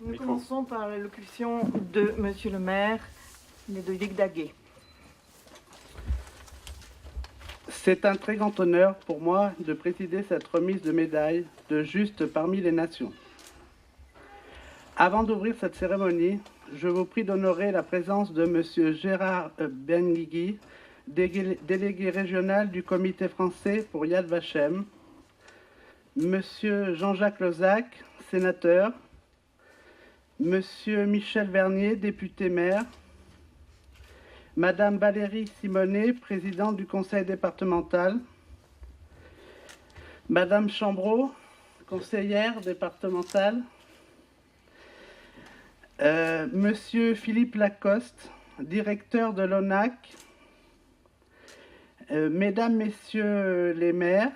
Nous commençons par l'allocution de Monsieur le maire, Ludovic Daguet. C'est un très grand honneur pour moi de présider cette remise de médailles de Juste parmi les nations. Avant d'ouvrir cette cérémonie, je vous prie d'honorer la présence de Monsieur Gérard Benguigui, délégué régional du comité français pour Yad Vashem, Monsieur Jean-Jacques Lozac, sénateur, Monsieur Michel Vernier, député-maire, Madame Valérie Simonet, présidente du conseil départemental, Madame Chambreau, conseillère départementale, Monsieur Philippe Lacoste, directeur de l'ONAC, Mesdames, Messieurs les maires,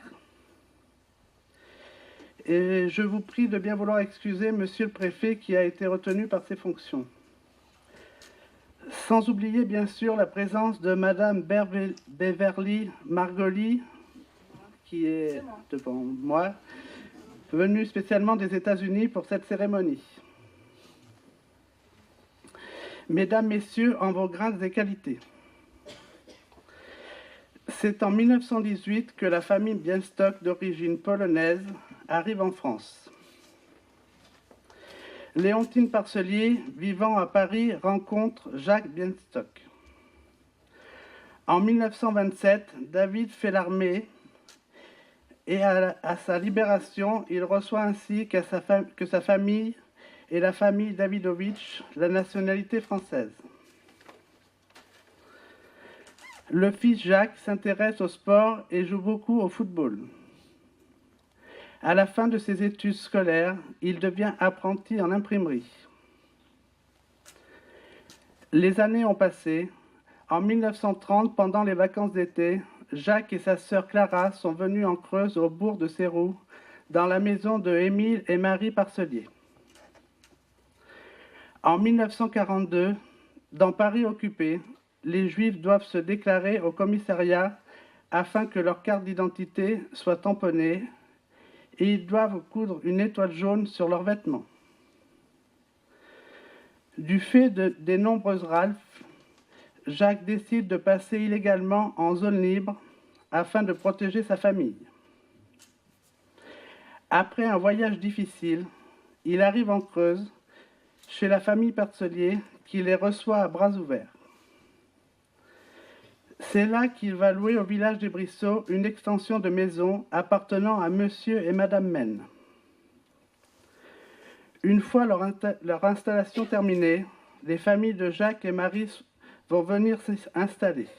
et je vous prie de bien vouloir excuser Monsieur le préfet qui a été retenu par ses fonctions. Sans oublier bien sûr la présence de Madame Beverly Margoli, qui est devant moi, venue spécialement des États-Unis pour cette cérémonie. Mesdames, Messieurs, en vos grades et qualités. C'est en 1918 que la famille Bienstock, d'origine polonaise, arrive en France. Léontine Parcelier, vivant à Paris, rencontre Jacques Bienstock. En 1927, David fait l'armée et à sa libération, il reçoit ainsi que sa famille et la famille Davidovitch la nationalité française. Le fils Jacques s'intéresse au sport et joue beaucoup au football. À la fin de ses études scolaires, il devient apprenti en imprimerie. Les années ont passé. En 1930, pendant les vacances d'été, Jacques et sa sœur Clara sont venus en Creuse au bourg de Seyroux, dans la maison de Émile et Marie Parcelier. En 1942, dans Paris occupé, les Juifs doivent se déclarer au commissariat afin que leur carte d'identité soit tamponnée et ils doivent coudre une étoile jaune sur leurs vêtements. Du fait des nombreuses ralphes, Jacques décide de passer illégalement en zone libre afin de protéger sa famille. Après un voyage difficile, il arrive en Creuse, chez la famille Parcelier, qui les reçoit à bras ouverts. C'est là qu'il va louer au village des Brissot une extension de maison appartenant à Monsieur et Madame Menne. Une fois leur installation terminée, les familles de Jacques et Marie vont venir s'installer.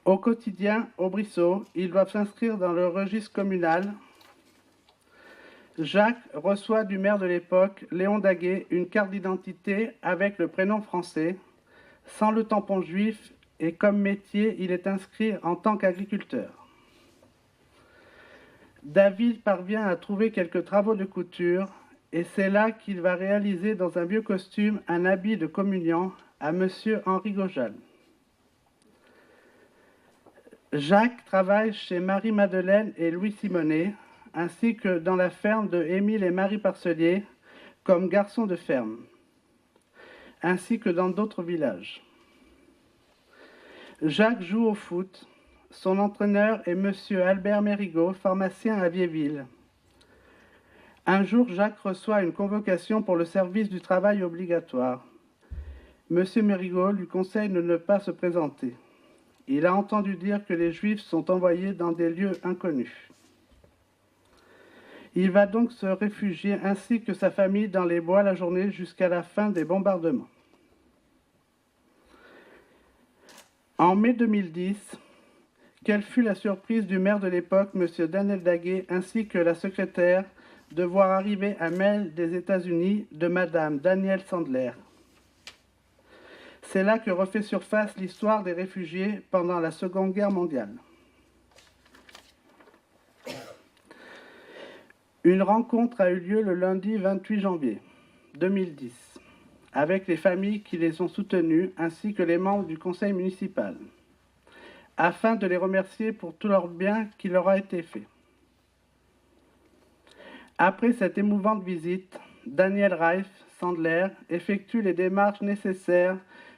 Au quotidien, au Brissot, ils doivent s'inscrire dans le registre communal. Jacques reçoit du maire de l'époque, Léon Daguet, une carte d'identité avec le prénom français, sans le tampon juif, et comme métier, il est inscrit en tant qu'agriculteur. David parvient à trouver quelques travaux de couture, et c'est là qu'il va réaliser dans un vieux costume un habit de communiant à Monsieur Henri Gojal. Jacques travaille chez Marie-Madeleine et Louis Simonet, ainsi que dans la ferme de Émile et Marie Parcelier, comme garçon de ferme, ainsi que dans d'autres villages. Jacques joue au foot. Son entraîneur est Monsieur Albert Mérigot, pharmacien à Viéville. Un jour, Jacques reçoit une convocation pour le service du travail obligatoire. Monsieur Mérigot lui conseille de ne pas se présenter. Il a entendu dire que les Juifs sont envoyés dans des lieux inconnus. Il va donc se réfugier ainsi que sa famille dans les bois la journée jusqu'à la fin des bombardements. En mai 2010, quelle fut la surprise du maire de l'époque, M. Daniel Daguet, ainsi que la secrétaire, de voir arriver un mail des États-Unis de Mme Danielle Sandler. C'est là que refait surface l'histoire des réfugiés pendant la Seconde Guerre mondiale. Une rencontre a eu lieu le lundi 28 janvier 2010 avec les familles qui les ont soutenues ainsi que les membres du conseil municipal, afin de les remercier pour tout leur bien qui leur a été fait. Après cette émouvante visite, Daniel Reif Sandler effectue les démarches nécessaires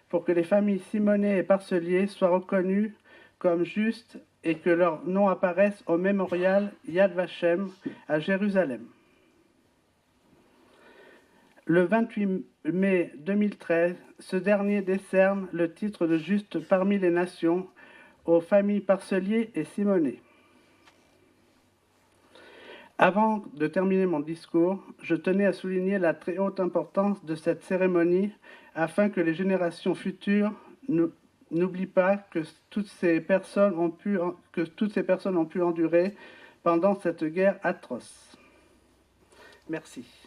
pour que les familles Simonet et Parcelier soient reconnues comme justes et que leurs noms apparaissent au mémorial Yad Vashem à Jérusalem. Le 28 mai 2013, ce dernier décerne le titre de juste parmi les nations aux familles Parcelier et Simonet. Avant de terminer mon discours, je tenais à souligner la très haute importance de cette cérémonie afin que les générations futures n'oublient pas que toutes ces personnes ont pu endurer pendant cette guerre atroce. Merci.